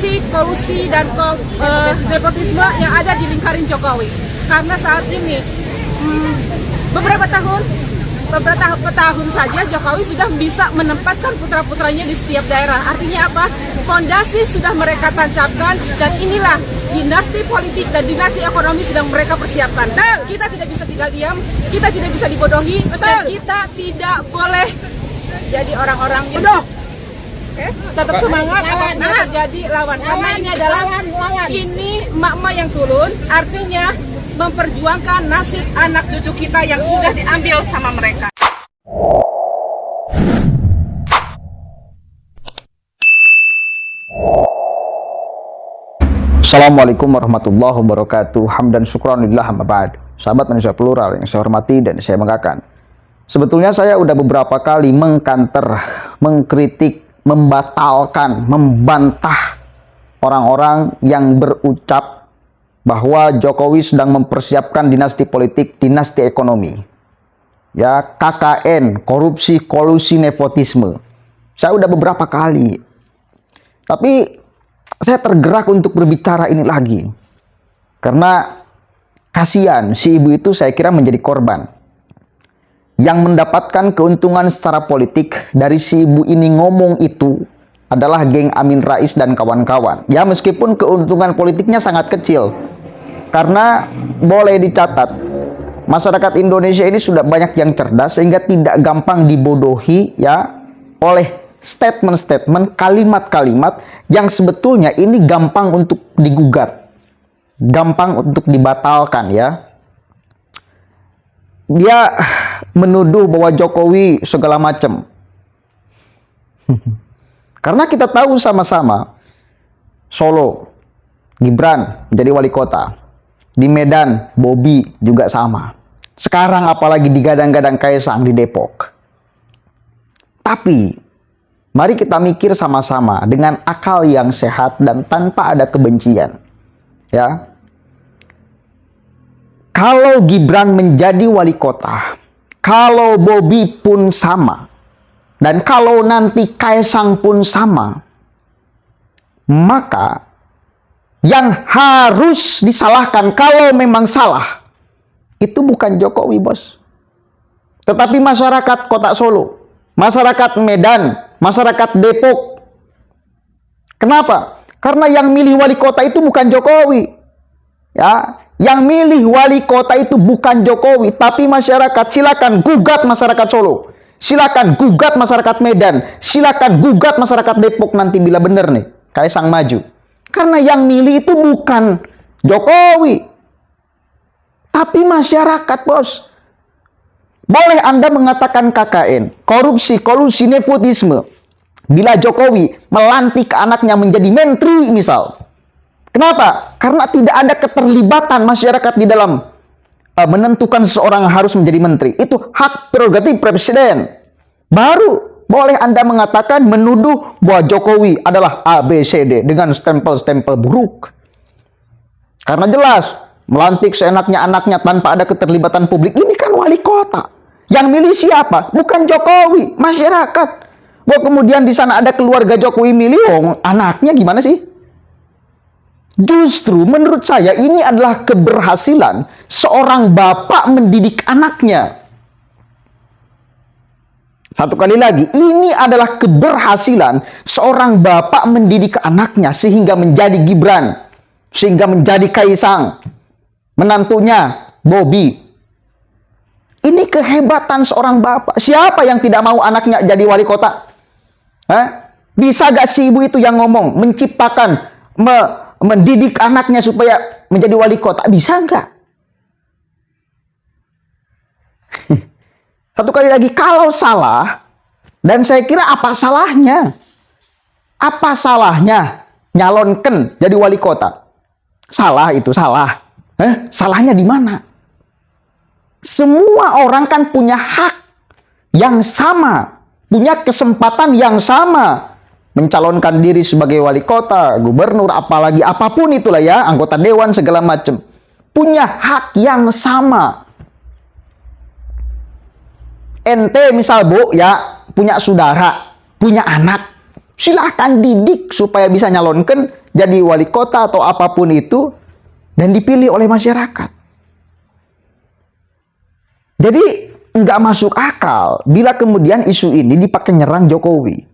korupsi, kolusi, dan nepotisme yang ada di lingkaran Jokowi. Karena saat ini beberapa tahun saja Jokowi sudah bisa menempatkan putra-putranya di setiap daerah. Artinya apa? Fondasi sudah mereka tancapkan, dan inilah dinasti politik dan dinasti ekonomi sedang mereka persiapkan. Dan kita tidak bisa tinggal diam, kita tidak bisa dibodohi, dan kita tidak boleh jadi orang-orang yang bodoh. Tetap semangat, apapun terjadi lawan. Karena ini adalah ini emak-emak yang turun, artinya memperjuangkan nasib anak cucu kita yang sudah diambil sama mereka. Assalamualaikum warahmatullahi wabarakatuh. Hamdan syukran lillah amma ba'd. Sahabat manusia plural yang saya hormati dan saya banggakan. Sebetulnya saya udah beberapa kali mengkanter, mengkritik, membatalkan, membantah orang-orang yang berucap bahwa Jokowi sedang mempersiapkan dinasti politik, dinasti ekonomi. Ya, KKN, korupsi, kolusi, nepotisme. Saya udah beberapa kali. Tapi saya tergerak untuk berbicara ini lagi. Karena kasihan si ibu itu saya kira menjadi korban. Yang mendapatkan keuntungan secara politik dari si ibu ini ngomong itu adalah geng Amin Rais dan kawan-kawan. Ya, meskipun keuntungan politiknya sangat kecil. Karena boleh dicatat, masyarakat Indonesia ini sudah banyak yang cerdas sehingga tidak gampang dibodohi ya oleh statement-statement, kalimat-kalimat yang sebetulnya ini gampang untuk digugat, gampang untuk dibatalkan ya. Dia menuduh bahwa Jokowi segala macam. Karena kita tahu sama-sama Solo, Gibran menjadi wali kota. Di Medan, Bobi juga sama. Sekarang apalagi digadang-gadang Kaesang di Depok. Tapi mari kita mikir sama-sama dengan akal yang sehat dan tanpa ada kebencian. Ya. Kalau Gibran menjadi wali kota, kalau Bobi pun sama, dan kalau nanti Kaesang pun sama, maka yang harus disalahkan kalau memang salah itu bukan Jokowi, bos. Tetapi masyarakat kota Solo, masyarakat Medan, masyarakat Depok. Kenapa? Karena yang milih wali kota itu bukan Jokowi. Ya, yang milih wali kota itu bukan Jokowi, tapi masyarakat. Silakan gugat masyarakat Solo. Silakan gugat masyarakat Medan. Silakan gugat masyarakat Depok nanti bila benar nih Kaesang maju. Karena yang milih itu bukan Jokowi, tapi masyarakat, bos. Boleh Anda mengatakan KKN, korupsi, kolusi, nepotisme, bila Jokowi melantik anaknya menjadi menteri misal. Kenapa? Karena tidak ada keterlibatan masyarakat di dalam menentukan seseorang harus menjadi menteri. Itu hak prerogatif presiden. Baru boleh Anda mengatakan, menuduh bahwa Jokowi adalah ABCD dengan stempel-stempel buruk. Karena jelas, melantik seenaknya anaknya tanpa ada keterlibatan publik. Ini kan wali kota. Yang milih siapa? Bukan Jokowi, masyarakat. Bahwa kemudian di sana ada keluarga Jokowi milih, anaknya gimana sih? Justru menurut saya ini adalah keberhasilan seorang bapak mendidik anaknya. Satu kali lagi, ini adalah keberhasilan seorang bapak mendidik anaknya sehingga menjadi Gibran, sehingga menjadi Kaesang, menantunya Bobi. Ini kehebatan seorang bapak. Siapa yang tidak mau anaknya jadi wali kota? Bisa gak si ibu itu yang ngomong, menciptakan, mendidik anaknya supaya menjadi wali kota? Bisa nggak? Satu kali lagi, kalau salah, dan saya kira apa salahnya? Apa salahnya nyalonkan jadi wali kota? Salah itu, salah. Salahnya di mana? Semua orang kan punya hak yang sama, punya kesempatan yang sama. Mencalonkan diri sebagai wali kota, gubernur, apalagi apapun itulah ya, anggota dewan segala macam. Punya hak yang sama. Ente misal Bu ya punya saudara, punya anak, silahkan didik supaya bisa nyalonkan jadi wali kota atau apapun itu, dan dipilih oleh masyarakat. Jadi nggak masuk akal bila kemudian isu ini dipakai nyerang Jokowi.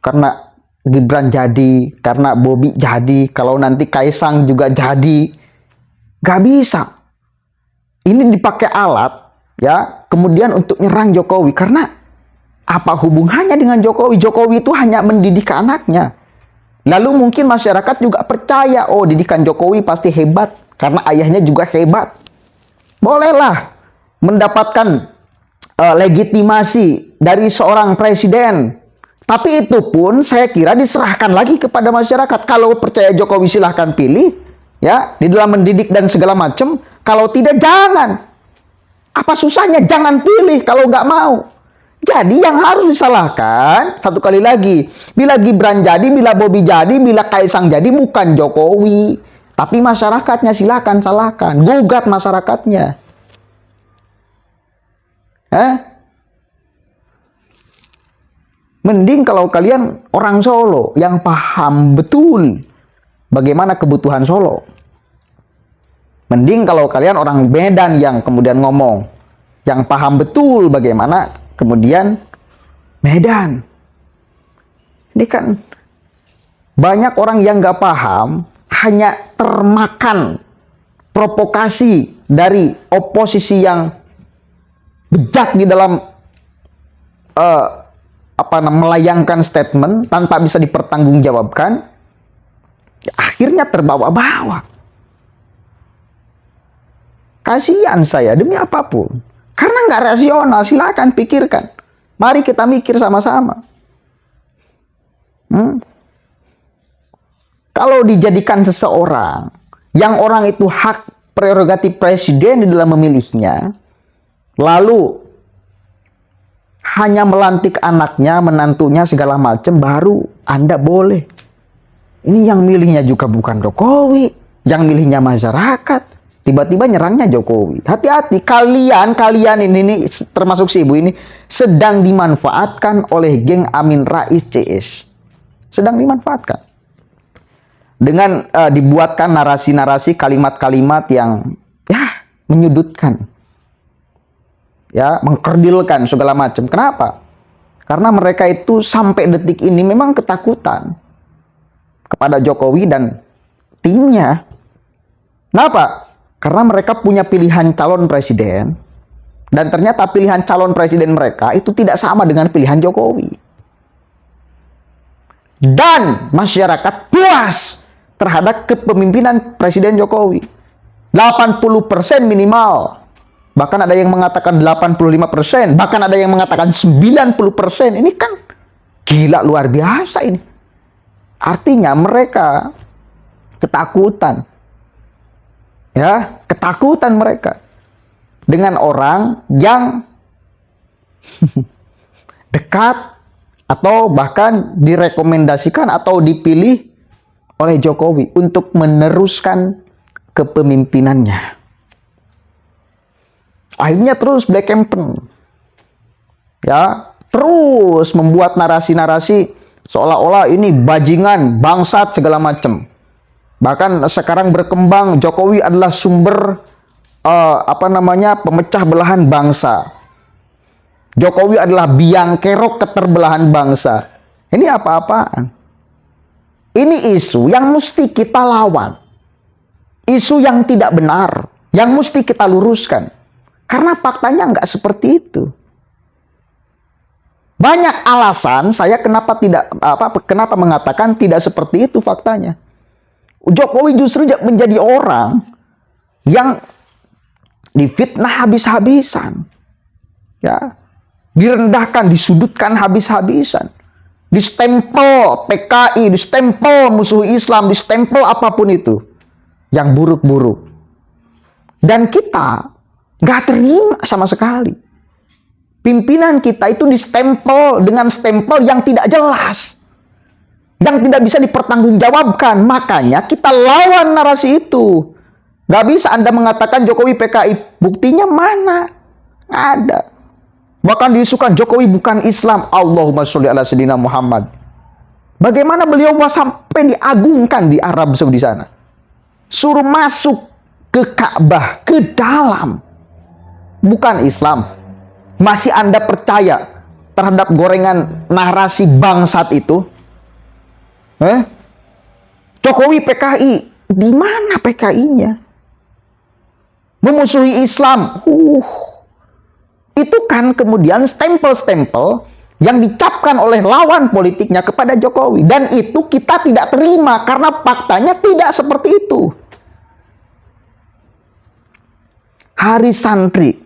Karena Gibran jadi, karena Bobi jadi, kalau nanti Kaisang juga jadi. Nggak bisa. Ini dipakai alat, ya, kemudian untuk nyerang Jokowi. Karena apa hubungannya dengan Jokowi? Jokowi itu hanya mendidik anaknya. Lalu mungkin masyarakat juga percaya, oh didikan Jokowi pasti hebat, karena ayahnya juga hebat. Bolehlah mendapatkan legitimasi dari seorang presiden. Tapi itu pun saya kira diserahkan lagi kepada masyarakat. Kalau percaya Jokowi silahkan pilih, ya, di dalam mendidik dan segala macam. Kalau tidak, jangan. Apa susahnya? Jangan pilih kalau nggak mau. Jadi yang harus disalahkan, satu kali lagi, bila Gibran jadi, bila Bobi jadi, bila Kaisang jadi, bukan Jokowi. Tapi masyarakatnya silahkan salahkan. Gugat masyarakatnya. Mending kalau kalian orang Solo yang paham betul bagaimana kebutuhan Solo. Mending kalau kalian orang Medan yang kemudian ngomong, yang paham betul bagaimana kemudian Medan. Ini kan banyak orang yang nggak paham, hanya termakan provokasi dari oposisi yang bejat di dalam melayangkan statement tanpa bisa dipertanggungjawabkan, akhirnya terbawa-bawa. Kasihan saya demi apapun, karena nggak rasional. Silakan pikirkan, mari kita mikir sama-sama. Kalau dijadikan seseorang yang orang itu hak prerogatif presiden di dalam memilihnya, lalu hanya melantik anaknya, menantunya, segala macam, baru Anda boleh. Ini yang milihnya juga bukan Jokowi, yang milihnya masyarakat. Tiba-tiba nyerangnya Jokowi. Hati-hati, kalian ini termasuk si ibu ini sedang dimanfaatkan oleh geng Amin Rais CS. Sedang dimanfaatkan. Dengan dibuatkan narasi-narasi, kalimat-kalimat yang menyudutkan. Ya, mengkerdilkan segala macam. Kenapa? Karena mereka itu sampai detik ini memang ketakutan kepada Jokowi dan timnya. Kenapa? Karena mereka punya pilihan calon presiden, dan ternyata pilihan calon presiden mereka itu tidak sama dengan pilihan Jokowi. Dan masyarakat puas terhadap kepemimpinan Presiden Jokowi. 80% minimal. Bahkan ada yang mengatakan 85%, bahkan ada yang mengatakan 90%. Ini kan gila, luar biasa ini. Artinya mereka ketakutan. Ya, ketakutan mereka dengan orang yang dekat atau bahkan direkomendasikan atau dipilih oleh Jokowi untuk meneruskan kepemimpinannya. Akhirnya terus black campaign, ya, terus membuat narasi-narasi seolah-olah ini bajingan, bangsat, segala macam. Bahkan sekarang berkembang Jokowi adalah sumber pemecah belahan bangsa. Jokowi adalah biang kerok keterbelahan bangsa. Ini apa-apaan? Ini isu yang mesti kita lawan. Isu yang tidak benar, yang mesti kita luruskan. Karena faktanya nggak seperti itu. Banyak alasan saya kenapa mengatakan tidak seperti itu faktanya. Jokowi justru menjadi orang yang difitnah habis-habisan. Ya, direndahkan, disudutkan habis-habisan. Distempel PKI, distempel musuh Islam, distempel apapun itu yang buruk-buruk. Dan kita nggak terima sama sekali. Pimpinan kita itu distempel dengan stempel yang tidak jelas, yang tidak bisa dipertanggungjawabkan. Makanya kita lawan narasi itu. Nggak bisa Anda mengatakan Jokowi PKI. Buktinya mana? Nggak ada. Bahkan diisukan Jokowi bukan Islam. Allahumma sholli ala sayyidina Muhammad. Bagaimana beliau sampai diagungkan di Arab Saudi sana. Suruh masuk ke Ka'bah, ke dalam. Bukan Islam. Masih Anda percaya terhadap gorengan narasi bangsat itu? Jokowi PKI, di mana PKI-nya? Memusuhi Islam. Itu kan kemudian stempel-stempel yang dicapkan oleh lawan politiknya kepada Jokowi. Dan itu kita tidak terima karena faktanya tidak seperti itu. Hari Santri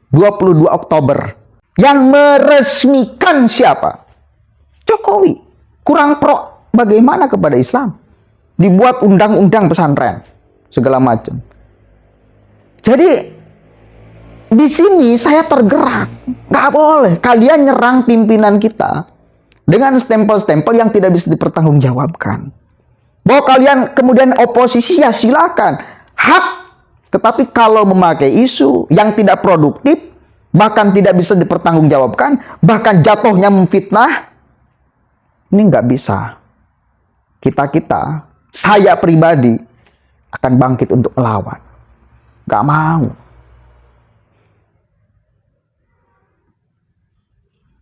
22 Oktober yang meresmikan siapa? Jokowi. Kurang pro bagaimana kepada Islam? Dibuat undang-undang pesantren segala macam. Jadi di sini saya tergerak. Nggak boleh kalian nyerang pimpinan kita dengan stempel-stempel yang tidak bisa dipertanggungjawabkan. Bahwa kalian kemudian oposisi, ya silakan, hak. Tetapi kalau memakai isu yang tidak produktif, bahkan tidak bisa dipertanggungjawabkan, bahkan jatuhnya memfitnah, ini nggak bisa. Kita, saya pribadi akan bangkit untuk melawan. Nggak mau.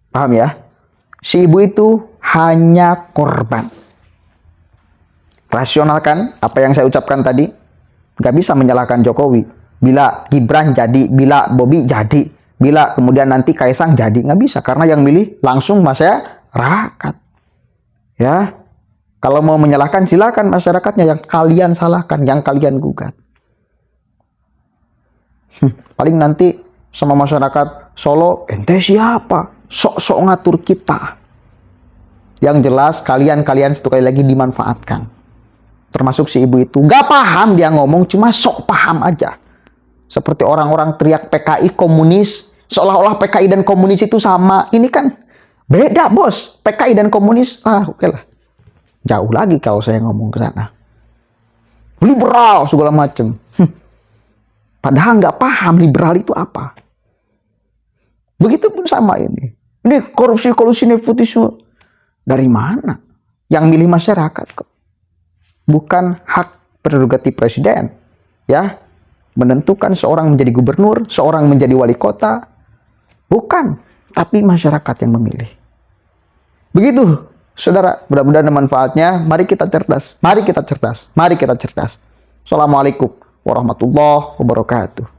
Paham ya? Si ibu itu hanya korban. Rasional kan apa yang saya ucapkan tadi? Nggak bisa menyalahkan Jokowi. Bila Gibran jadi, bila Bobi jadi, bila kemudian nanti Kaisang jadi, nggak bisa. Karena yang milih langsung masyarakat. Ya, kalau mau menyalahkan silakan masyarakatnya, yang kalian salahkan, yang kalian gugat. Paling nanti sama masyarakat Solo, ente siapa? Sok-sok ngatur kita. Yang jelas kalian sekali lagi dimanfaatkan. Termasuk si ibu itu. Gak paham dia ngomong, cuma sok paham aja. Seperti orang-orang teriak PKI komunis, seolah-olah PKI dan komunis itu sama. Ini kan beda, bos. PKI dan komunis, oke lah. Jauh lagi kalau saya ngomong ke sana. Liberal segala macam. Padahal nggak paham liberal itu apa. Begitupun sama ini. Ini korupsi, nepotisme. Dari mana? Yang milih masyarakat kok. Bukan hak prerogatif presiden. Ya, menentukan seorang menjadi gubernur, seorang menjadi wali kota. Bukan, tapi masyarakat yang memilih. Begitu, saudara. Mudah-mudahan manfaatnya. Mari kita cerdas. Mari kita cerdas. Mari kita cerdas. Assalamualaikum warahmatullahi wabarakatuh.